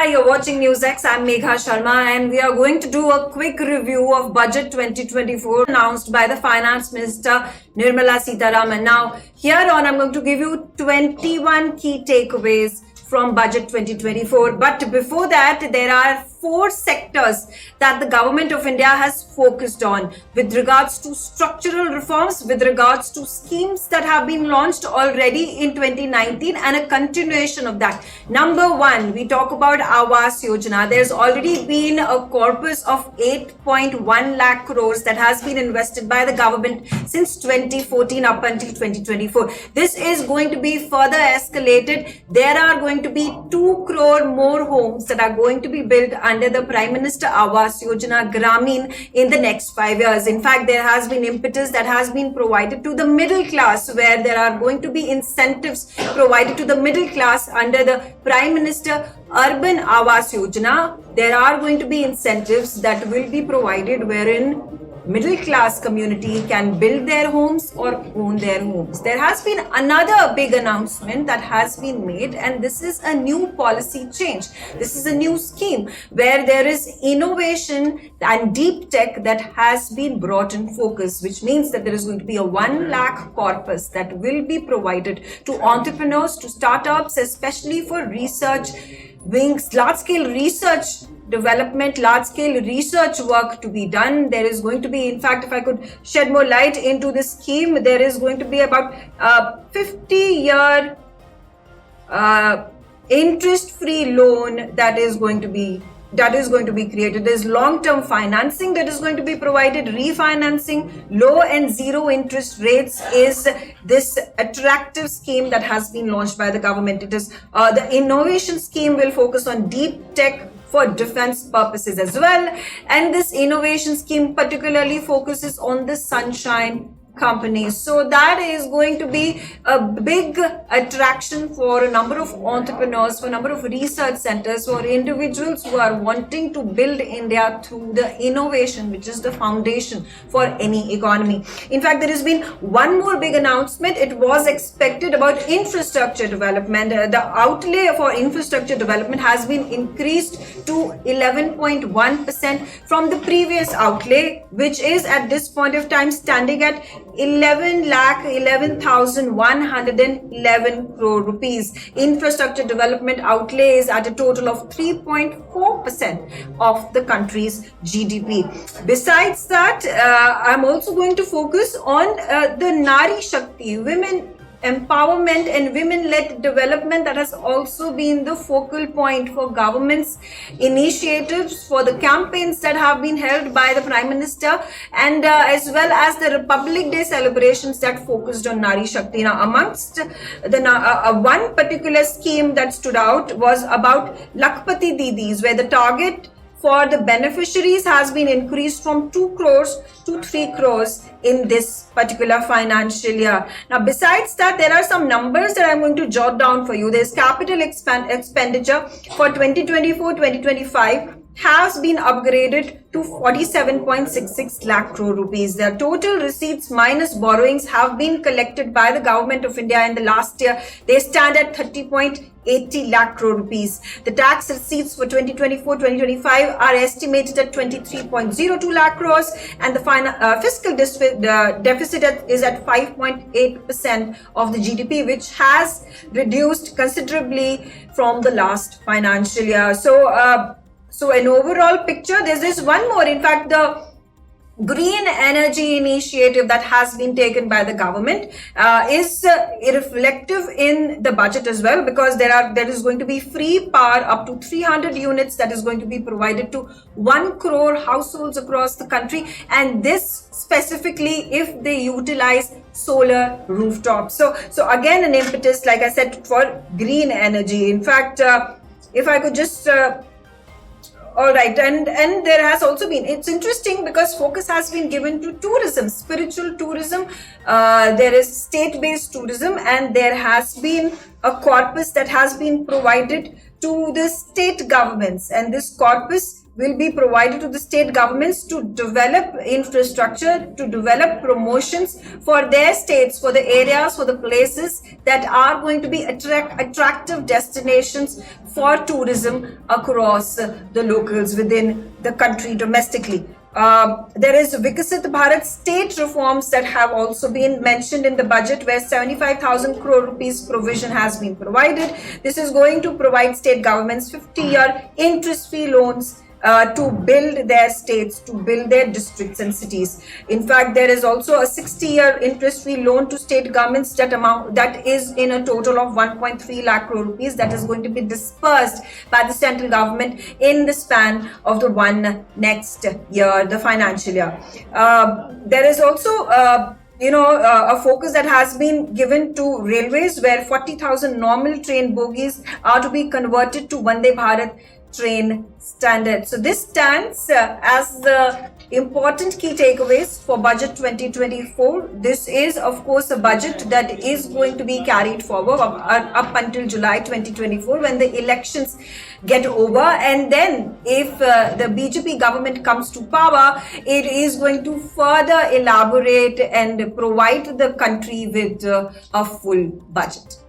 Hi, you're watching NewsX. I'm Megha Sharma, and we are going to do a quick review of Budget 2024 announced by the Finance Minister Nirmala Sitharaman. Now, here on, I'm going to give you 21 key takeaways from Budget 2024. But before that, there are 4 sectors that the Government of India has focused on with regards to structural reforms, with regards to schemes that have been launched already in 2019 and a continuation of that. Number 1, we talk about Awas Yojana. There's already been a corpus of 8.1 lakh crores that has been invested by the government since 2014 up until 2024. This is going to be further escalated. There are going to be 2 crore more homes that are going to be built under the Prime Minister Awas Yojana Gramin in the next 5 years. In fact, there has been impetus that has been provided to the middle class, where there are going to be incentives provided to the middle class under the Prime Minister Urban Awas Yojana. There are going to be incentives that will be provided wherein middle class community can build their homes or own their homes. There has been another big announcement that has been made, and this is a new policy change. This is a new scheme where there is innovation and deep tech that has been brought in focus, which means that there is going to be a 1 lakh corpus that will be provided to entrepreneurs, to startups, especially for research wings, large-scale research development, large-scale research work to be done. There is going to be, in fact, if I could shed more light into this scheme, there is going to be about 50-year interest-free loan that is going to be created. There's long-term financing that is going to be provided, refinancing, low and zero interest rates is this attractive scheme that has been launched by the government. It is the innovation scheme will focus on deep tech for defense purposes as well. And this innovation scheme particularly focuses on the sunshine companies. So that is going to be a big attraction for a number of entrepreneurs, for a number of research centers, for individuals who are wanting to build India through the innovation, which is the foundation for any economy. In fact, there has been one more big announcement. It was expected about infrastructure development. The outlay for infrastructure development has been increased to 11.1% from the previous outlay, which is at this point of time standing at 11,11,111 crore rupees. Infrastructure development outlay is at a total of 3.4% of the country's GDP. Besides that, I'm also going to focus on the Nari Shakti, women empowerment and women-led development. That has also been the focal point for government's initiatives, for the campaigns that have been held by the Prime Minister, and as well as the Republic Day celebrations that focused on Nari Shakti. Now, amongst the one particular scheme that stood out was about Lakpati Didis, where the target for the beneficiaries has been increased from 2 crores to 3 crores in this particular financial year. Now, besides that, there are some numbers that I'm going to jot down for you. There's capital expenditure for 2024-2025 has been upgraded to 47.66 lakh crore rupees. The total receipts minus borrowings have been collected by the Government of India in the last year. They stand at 30.80 lakh crore rupees. The tax receipts for 2024-2025 are estimated at 23.02 lakh crores, and the fiscal deficit is at 5.8% of the GDP, which has reduced considerably from the last financial year. So an overall picture, there's this one more. In fact, the green energy initiative that has been taken by the government is reflective in the budget as well, because there is going to be free power up to 300 units that is going to be provided to 1 crore households across the country, and this specifically if they utilize solar rooftops. So again, an impetus, like I said, for green energy. In fact, if I could just all right, and there has also been, it's interesting because focus has been given to tourism, spiritual tourism, there is state-based tourism, and there has been a corpus that has been provided to the state governments, and this corpus will be provided to the state governments to develop infrastructure, to develop promotions for their states, for the areas, for the places that are going to be attractive destinations for tourism across the locals within the country domestically. There is Vikasit Bharat state reforms that have also been mentioned in the budget, where 75,000 crore rupees provision has been provided. This is going to provide state governments 50-year interest-free loans to build their states, to build their districts and cities. In fact, there is also a 60-year interest-free loan to state governments that is in a total of 1.3 lakh crore rupees that is going to be dispersed by the central government in the span of the next year, the financial year. There is also a focus that has been given to railways, where 40,000 normal train bogies are to be converted to Vande Bharat train standard. So this stands as the important key takeaways for budget 2024. This is, of course, a budget that is going to be carried forward up until July 2024, when the elections get over. And then if the BJP government comes to power, it is going to further elaborate and provide the country with a full budget.